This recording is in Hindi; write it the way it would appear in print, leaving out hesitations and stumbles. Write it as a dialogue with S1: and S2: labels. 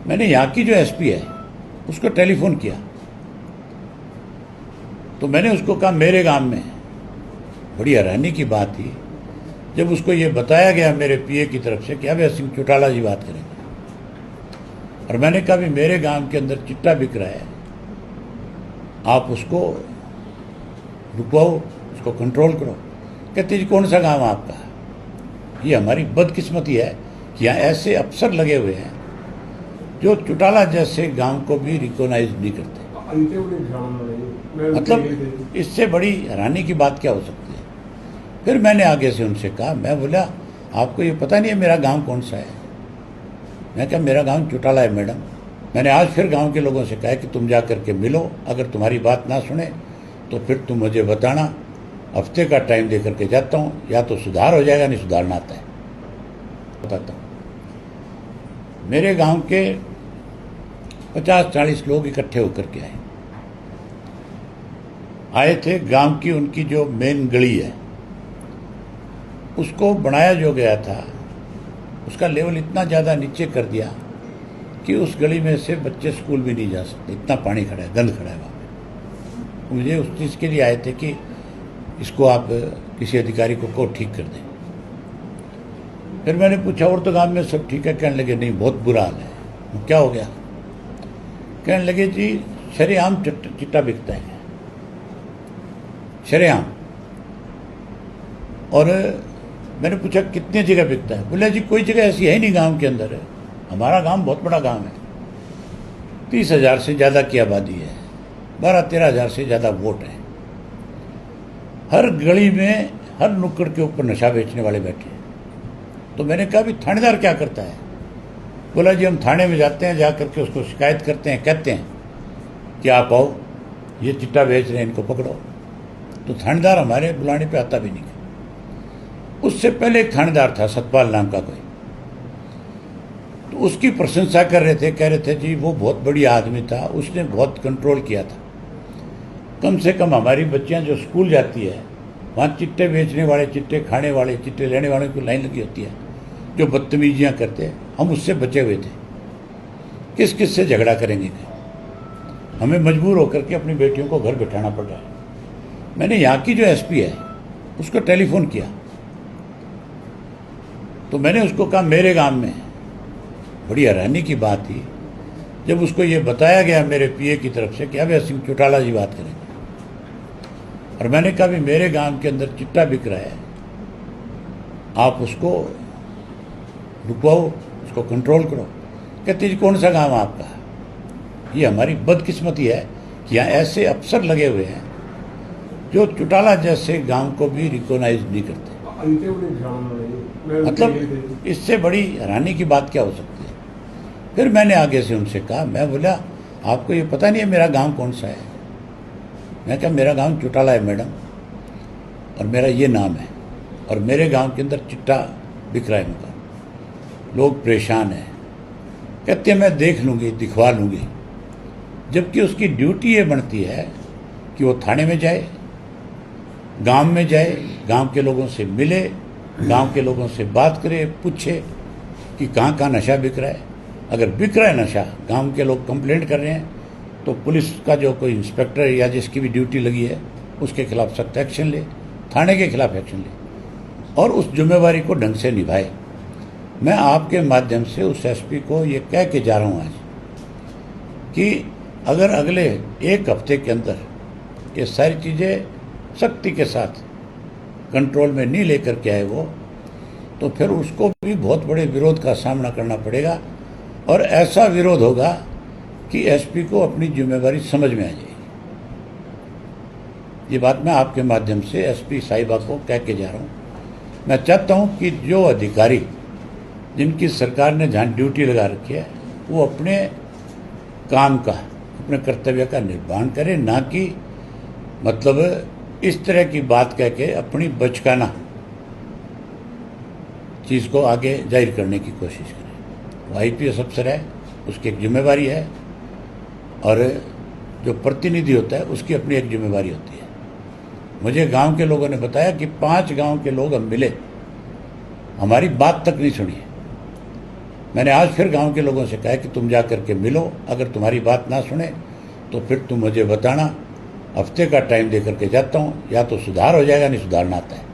S1: मैंने यहाँ की जो एसपी है उसको टेलीफोन किया, तो मैंने उसको कहा मेरे गांव में। बड़ी हैरानी की बात थी जब उसको ये बताया गया मेरे पीए की तरफ से कि अभय सिंह चौटाला जी बात करेंगे, और मैंने कहा भी मेरे गांव के अंदर चिट्टा बिक रहा है, आप उसको रुकवाओ, उसको कंट्रोल करो। कहते जी कौन सा गांव है आपका? ये हमारी बदकिस्मती है कि यहाँ ऐसे अफसर लगे हुए हैं जो चौटाला जैसे गांव को भी रिकॉग्नाइज नहीं करते। मतलब इससे बड़ी हैरानी की बात क्या हो सकती है? फिर मैंने आगे से उनसे कहा, मैं बोला आपको ये पता नहीं है मेरा गांव कौन सा है? मैं कहा मेरा गांव चौटाला है मैडम। मैंने आज फिर गांव के लोगों से कहा कि तुम जा करके मिलो, अगर तुम्हारी बात ना सुने तो फिर तुम मुझे बताना, हफ्ते का टाइम दे करके जाता हूँ, या तो सुधार हो जाएगा, नहीं सुधारना आता है। बताता हूँ, मेरे गांव के 50-40 लोग इकट्ठे होकर के आए थे। गांव की उनकी जो मेन गली है उसको बनाया जो गया था, उसका लेवल इतना ज़्यादा नीचे कर दिया कि उस गली में से बच्चे स्कूल भी नहीं जा सकते, इतना पानी खड़ा है, गंद खड़ा है वहाँ पे। मुझे उस चीज़ के लिए आए थे कि इसको आप किसी अधिकारी को कहो ठीक कर दें। फिर मैंने पूछा और तो गांव में सब ठीक है? कहने लगे नहीं बहुत बुरा हाल है। क्या हो गया? कहने लगे जी शरेआम चिट्टा बिकता है, शरेआम। और मैंने पूछा कितनी जगह बिकता है? बोला जी कोई जगह ऐसी है नहीं गांव के अंदर है, हमारा गांव बहुत बड़ा गांव है, 30,000 से ज़्यादा की आबादी है, 12-13 हज़ार से ज़्यादा वोट हैं, हर गली में हर नुक्कड़ के ऊपर नशा बेचने वाले बैठे हैं। तो मैंने कहा भी थानेदार क्या करता है? बोला जी हम थाने में जाते हैं, जा करके उसको शिकायत करते हैं, कहते हैं कि आप आओ ये चिट्टा बेच रहे हैं, इनको पकड़ो। तो थानेदार हमारे बुलाने पे आता भी नहीं। उससे पहले एक थानेदार था सतपाल नाम का कोई, तो उसकी प्रशंसा कर रहे थे, कह रहे थे जी वो बहुत बढ़िया आदमी था, उसने बहुत कंट्रोल किया था। कम से कम हमारी बच्चियां जो स्कूल जाती है वहाँ चिट्टे बेचने वाले, चिट्टे खाने वाले, चिट्टे लेने वालों की लाइन लगी होती है, जो बदतमीजियाँ करते हैं, हम उससे बचे हुए थे। किस किस से झगड़ा करेंगे? हमें मजबूर होकर के अपनी बेटियों को घर बिठाना पड़ रहा है। मैंने यहाँ की जो एसपी है उसको टेलीफोन किया, तो मैंने उसको कहा मेरे गांव में। बड़ी हैरानी की बात थी जब उसको ये बताया गया मेरे पीए की तरफ से कि अभय सिंह चौटाला जी बात करेंगे, और मैंने कहा भी मेरे गांव के अंदर चिट्टा बिक रहा है, आप उसको रुकवाओ, उसको कंट्रोल करो। कहते जी कौन सा गांव है आपका? ये हमारी बदकिस्मती है कि यहाँ ऐसे अफसर लगे हुए हैं जो चौटाला जैसे गांव को भी रिकॉग्नाइज नहीं करते। मतलब इससे बड़ी हैरानी की बात क्या हो सकती है? फिर मैंने आगे से उनसे कहा, मैं बोला आपको ये पता नहीं है मेरा गांव कौन सा है? मैं कहा मेरा गांव चौटाला है मैडम, और मेरा ये नाम है, और मेरे गांव के अंदर चिट्टा बिक रहा है, उनका लोग परेशान हैं। कहते हैं मैं देख लूँगी, दिखवा लूँगी, जबकि उसकी ड्यूटी ये बनती है कि वो थाने में जाए, गांव में जाए, गांव के लोगों से मिले, गांव के लोगों से बात करे, पूछे कि कहाँ कहाँ नशा बिक रहा है। अगर बिक रहा है नशा, गांव के लोग कंप्लेंट कर रहे हैं, तो पुलिस का जो कोई इंस्पेक्टर या जिसकी भी ड्यूटी लगी है उसके खिलाफ सख्त एक्शन ले, थाने के खिलाफ एक्शन ले, और उस जिम्मेवारी को ढंग से निभाए। मैं आपके माध्यम से उस एसपी को ये कह के जा रहा हूँ आज कि अगर अगले एक हफ्ते के अंदर ये सारी चीज़ें सख्ती के साथ कंट्रोल में नहीं लेकर के आए वो, तो फिर उसको भी बहुत बड़े विरोध का सामना करना पड़ेगा, और ऐसा विरोध होगा कि एसपी को अपनी जिम्मेवारी समझ में आ जाएगी। ये बात मैं आपके माध्यम से एसपी साहिबा को कह के जा रहा हूँ। मैं चाहता हूँ कि जो अधिकारी जिनकी सरकार ने जहाँ ड्यूटी लगा रखी है वो अपने काम का, अपने कर्तव्य का निर्वहन करें, ना कि मतलब इस तरह की बात कह के अपनी बचकाना चीज़ को आगे जाहिर करने की कोशिश करें। वो आईपीएस अफसर है, उसकी एक जिम्मेवारी है, और जो प्रतिनिधि होता है उसकी अपनी एक जिम्मेवारी होती है। मुझे गांव के लोगों ने बताया कि 5 गांव के लोग हम मिले, हमारी बात तक नहीं सुनी। मैंने आज फिर गांव के लोगों से कहा कि तुम जा कर के मिलो, अगर तुम्हारी बात ना सुने तो फिर तुम मुझे बताना, हफ्ते का टाइम दे करके जाता हूँ, या तो सुधार हो जाएगा नहीं सुधारना आता है।